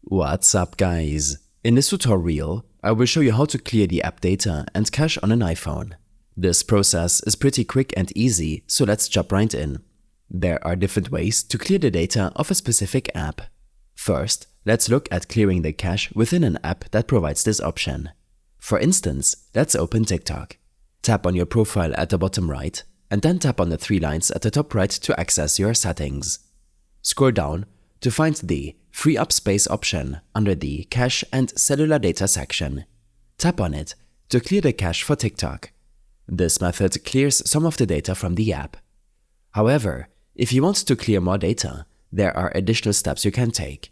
What's up, guys? In this tutorial, I will show you how to clear the app data and cache on an iPhone. This process is pretty quick and easy, so let's jump right in. There are different ways to clear the data of a specific app. First, let's look at clearing the cache within an app that provides this option. For instance, let's open TikTok. Tap on your profile at the bottom right, and then tap on the three lines at the top right to access your settings. Scroll down to find the Free Up Space option under the Cache and Cellular Data section. Tap on it to clear the cache for TikTok. This method clears some of the data from the app. However, if you want to clear more data, there are additional steps you can take.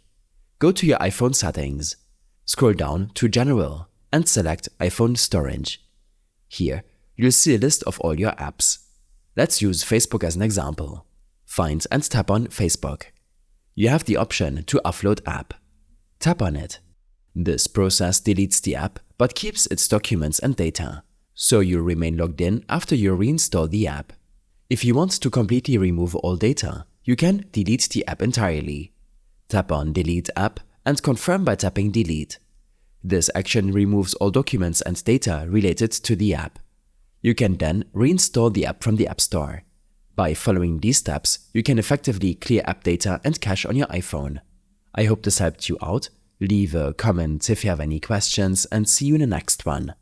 Go to your iPhone settings. Scroll down to General and select iPhone Storage. Here, you'll see a list of all your apps. Let's use Facebook as an example. Find and tap on Facebook. You have the option to offload app. Tap on it. This process deletes the app but keeps its documents and data, so you'll remain logged in after you reinstall the app. If you want to completely remove all data, you can delete the app entirely. Tap on Delete App and confirm by tapping Delete. This action removes all documents and data related to the app. You can then reinstall the app from the App Store. By following these steps, you can effectively clear app data and cache on your iPhone. I hope this helped you out. Leave a comment if you have any questions and see you in the next one.